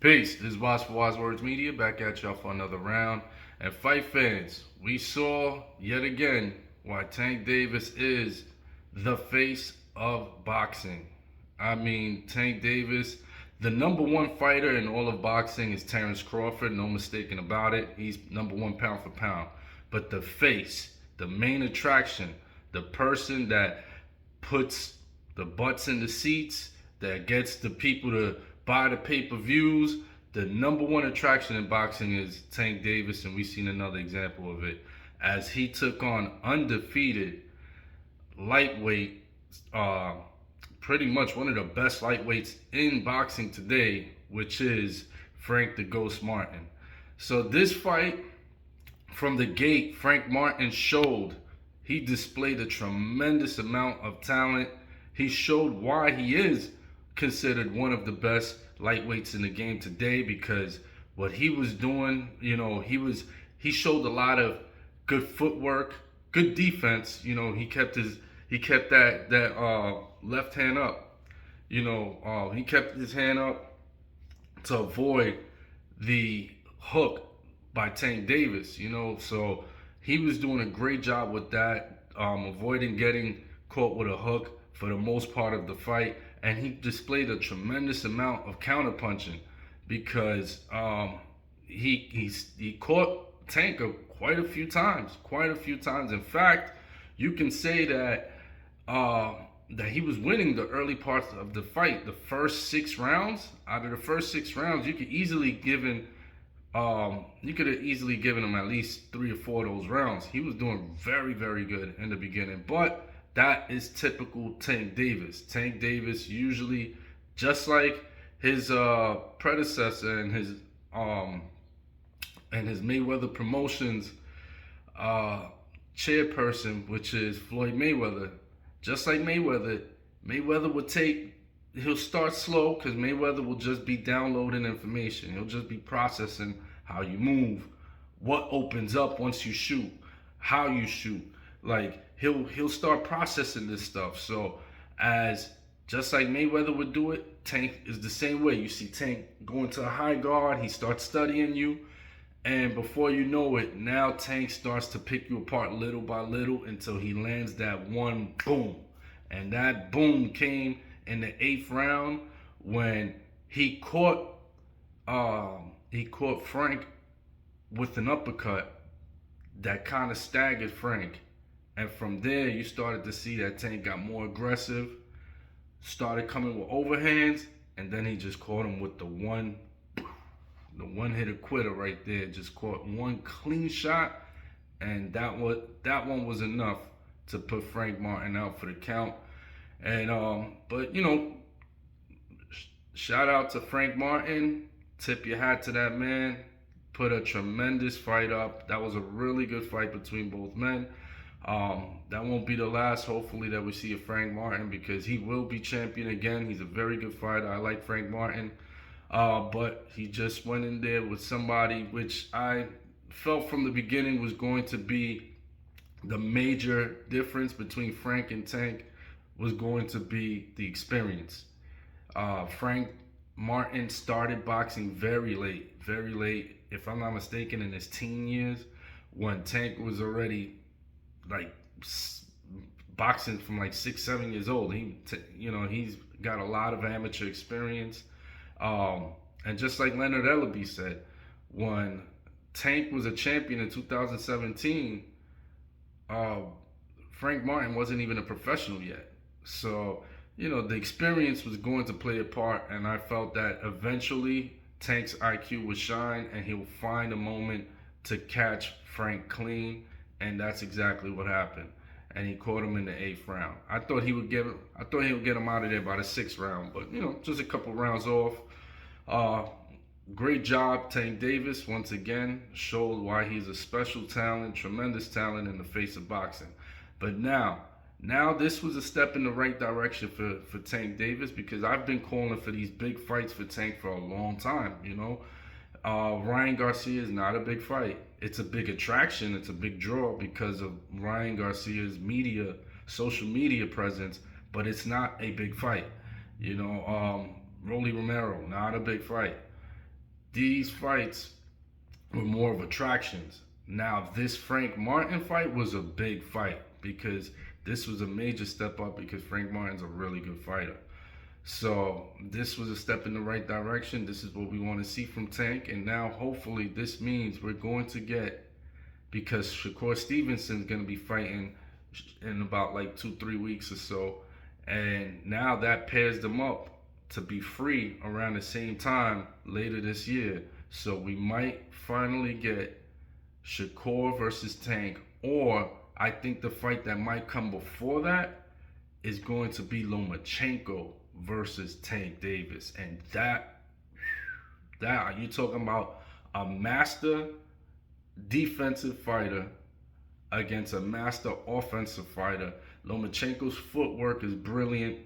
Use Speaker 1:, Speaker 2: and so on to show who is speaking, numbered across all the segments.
Speaker 1: Peace. This is Boss for Wise Words Media back at y'all for another round. And fight fans, we saw yet again why Tank Davis is the face of boxing. I mean, Tank Davis, the number one fighter in all of boxing is Terrence Crawford, no mistaking about it. He's number one pound for pound. But the face, the main attraction, the person that puts the butts in the seats, that gets the people to buy the pay-per-views. The number one attraction in boxing is Tank Davis, and we've seen another example of it as he took on undefeated lightweight, pretty much one of the best lightweights in boxing today, which is Frank the Ghost Martin. So this fight, from the gate, Frank Martin showed he displayed a tremendous amount of talent. He showed why he is considered one of the best lightweights in the game today, because what he was doing, he showed a lot of good footwork, good defense. He kept that left hand up. He kept his hand up to avoid the hook by Tank Davis. So he was doing a great job with that, avoiding getting caught with a hook for the most part of the fight. And he displayed a tremendous amount of counterpunching because he caught Tank quite a few times. In fact, you can say that that he was winning the early parts of the fight. The first 6 rounds, out of the first 6 rounds, you could have easily given him at least 3 or 4 of those rounds. He was doing very, very good in the beginning, but that is typical Tank Davis. Tank Davis usually, just like his predecessor and his Mayweather Promotions chairperson, which is Floyd Mayweather. Just like Mayweather he'll start slow because Mayweather will just be downloading information. He'll just be processing how you move, what opens up once you shoot, how you shoot. Like he'll start processing this stuff. So just like Mayweather would do it, Tank is the same way. You see Tank going to a high guard, he starts studying you, and before you know it, now Tank starts to pick you apart little by little until he lands that one boom. And that boom came in the 8th round when he caught Frank with an uppercut that kind of staggered Frank. And from there, you started to see that Tank got more aggressive, started coming with overhands, and then he just caught him with the one hitter quitter right there. Just caught one clean shot, and that one was enough to put Frank Martin out for the count. And but shout out to Frank Martin. Tip your hat to that man. Put a tremendous fight up. That was a really good fight between both men. That won't be the last, hopefully, that we see of Frank Martin, because he will be champion again. He's a very good fighter. I like Frank Martin. But he just went in there with somebody which I felt from the beginning was going to be the major difference between Frank and Tank, was going to be the experience. Frank Martin started boxing very late, if I'm not mistaken, in his teen years, when Tank was already like boxing from like 6-7 years old. He's got a lot of amateur experience, and just like Leonard Ellaby said, when Tank was a champion in 2017, Frank Martin wasn't even a professional yet. So the experience was going to play a part, and I felt that eventually Tank's IQ would shine and he'll find a moment to catch Frank clean. And that's exactly what happened. And he caught him in the 8th round. I thought he would get him out of there by the 6th round, but just a couple rounds off. Great job, Tank Davis. Once again, showed why he's a special talent, tremendous talent in the face of boxing. But now this was a step in the right direction for Tank Davis, because I've been calling for these big fights for Tank for a long time. Ryan Garcia is not a big fight. It's a big attraction. It's a big draw because of Ryan Garcia's social media presence, but it's not a big fight. Rolly Romero, not a big fight. these fights were more of attractions. Now, this Frank Martin fight was a big fight because this was a major step up because Frank Martin's a really good fighter. So this was a step in the right direction. This is what we want to see from Tank. And now hopefully this means we're going to get, because Shakur Stevenson's going to be fighting in about like 2-3 weeks or so. And now that pairs them up to be free around the same time later this year. So we might finally get Shakur versus Tank, or I think the fight that might come before that is going to be Lomachenko versus Tank Davis. And that you talking about a master defensive fighter against a master offensive fighter. Lomachenko's footwork is brilliant.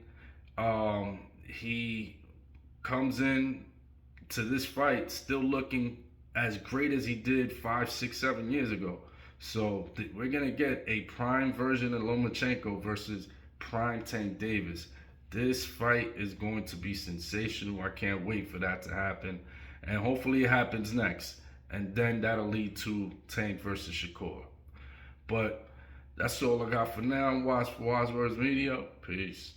Speaker 1: He comes in to this fight still looking as great as he did 5, 6, 7 years ago. So we're gonna get a prime version of Lomachenko versus prime Tank Davis. This fight is going to be sensational. I can't wait for that to happen. And hopefully it happens next. And then that'll lead to Tank versus Shakur. But that's all I got for now. Watch for Wise Words Media. Peace.